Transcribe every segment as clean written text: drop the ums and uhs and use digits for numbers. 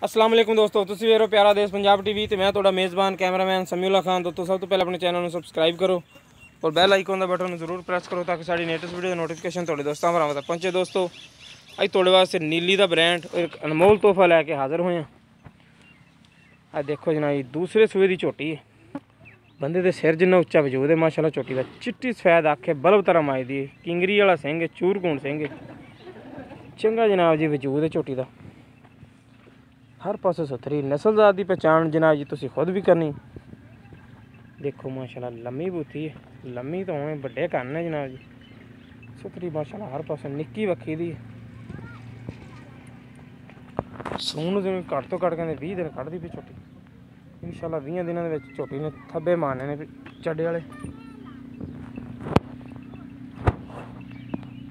अस्सलाम वालेकुम दोस्तों, तुसीं वेख रहे हो प्यारा देश पंजाब टीवी ते मैं तुहाडा मेज़बान कैमरामैन समीउल्ला खान। दोस्तों सब तो पहले अपने चैनल में सबसक्राइब करो और बैल आइकन का बटन जरूर प्रेस करो ताकि साड़ी लेटेस्ट वीडियो नोटिफिकेशन तुहाडे दोस्तां भरावां तक पहुंचे। दोस्तों अज तुहाडे वास्ते नीली दा ब्रांड और एक अनमोल तोहफा लैके हाज़र होए हैं। अज देखो जनाब जी दूसरे सूए की झोटी है, बंदे दे सिर जिन्ना उच्चा वजूद है माशाल्लाह। झोटी का चिट्टी सफेद अख है, बल्ब तरह माई दी, किंगरी वाला सिंह है, चूरगुण सिंह है, चंगा जनाब जी वजूद है झोटी का। हर पासों सुथरी नस्लजात की पहचान जनाब जी तुसी खुद भी करनी। देखो माशाल्लाह लम्मी बूथी है, लम्मी तो होने बड़े कन्न है जनाब जी, सुथरी माशाल्लाह हर पासों निक्की वक्खी दी। सून जिवें घट तो घट कहते 20 दिन कढ़दी पई झोटी। इंशाल्लाह 20 दिनों के झोटी ने थब्बे मारने ने चड्डे वाले।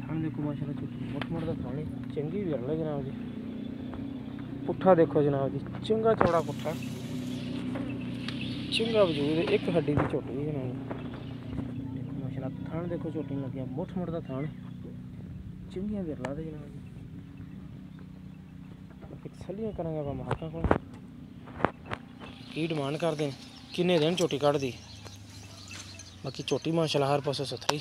थान देखो माशाल्लाह झोटी मुठमड़ का थाने चंगी भी रल जनाब जी। पुट्ठा देखो जनाब जी, चंगा चौड़ा पुट्ठा, चंगा वजूद है, एक हड्डी की झोटी है जनाब। देखो माशाल्लाह थान देखो झोटी लगे मुठमड़ का थान, चंगियां बिरला दे जनाब जी। तसलियां करांगे आप मालकां को की डिमांड करते हैं किन्ने दिन झोटी कढ़ दी। बाकी झोटी माशाल्लाह हर पासों सुथरी।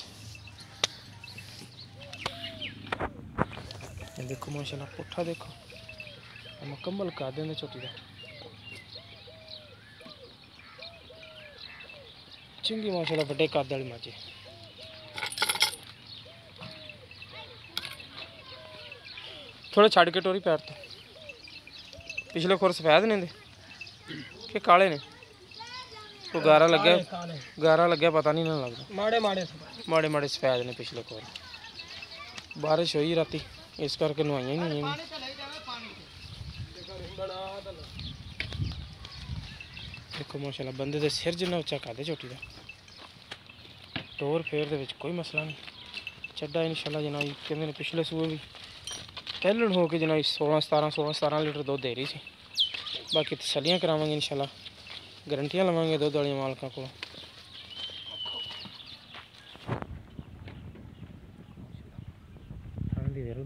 देखो माशाल्लाह पुट्ठा देखो मुकम्मल कर देंगे झोटी का। चंगी माशाल्लाह बड़े कद वाली मझ है। थोड़ा छड़ के टोरी पैर तो पिछले खुर सफेद ने कि काले ने कोई गारा लग्या पता नहीं ना लगता। माड़े माड़े सफेद ने पिछले खुर। बारिश हुई राती इस करके नवाइया ही नहीं। देखो माशाल्लाह बंदे दे सिर जिन्ना उच्चा कर झोटी का। टोर फेर दे विच कोई मसला नहीं। चड्डा इंशाल्लाह जनाब कहते हैं पिछले सूए भी पहलन हो के जनाब 16-17 लीटर दुध दे रही थी। बाकी तसलियां करावांगे इंशाल्लाह, गारंटियां लवांगे दुध वाली मालकां को।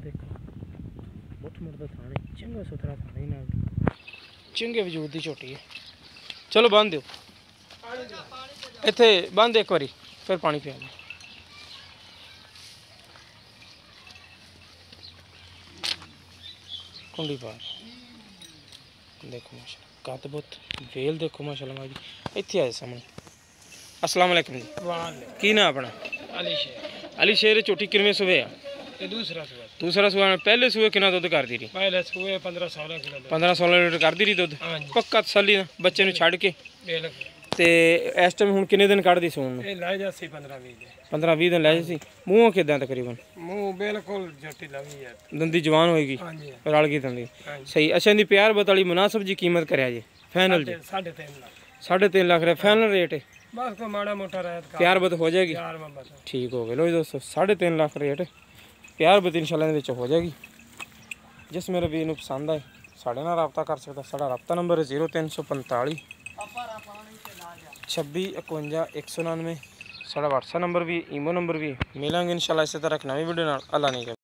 देखो मुठमड़ दा थाने चंगा सुथरा थाने नाल चंगे वजूद की झोटी है। चलो बंद दो इत्थे बंद एक बारी फिर पानी पिया दो। कुंडी पार देखो माशाल्लाह कद बुत वेल देखो माशाल्लाह माजी इत्थे आए सामने। अस्सलाम वालेकुम जी, की ना अपना? अली शेर झोटी किनवे सूए आ? दूसरा सूआ। पहले सूए कितना दुध कर दी? पहले सूए 15-16 लीटर कर दी दुध पक्का तसली बच्चे ने छड़ के। ते इस टाइम हुण किन्ने दिन कढ़दी सून? 15-20 दिन लै सी। मूँह किदां तकरीबन? मूँह बिल्कुल झोटी लगी है, दंदी जवान होएगी, रल गई दंदी सही। अच्छा इनकी प्यार बताली मुनासिब जी कीमत कराया जी फाइनल जी? 3.5 लाख रहा फाइनल रेट है। बस को माड़ा मोटा रेट प्यार बत हो जाएगी। ठीक हो गया लो जी दोस्तों 3.5 लाख रेट प्यार बत इंशाल्लाह हो जाएगी। जिस मेरे वीर नूं पसंद आए साढ़े नाल रब्ता कर सकता। साढ़ा रब्ता नंबर है 0345 26 51 199। साढ़ा व्हाट्सएप नंबर भी ईमो नंबर भी। मिलेंगे इंशाल्लाह इसी तरह एक नवी वीडियो नाल। अल्लाह नहीं करे।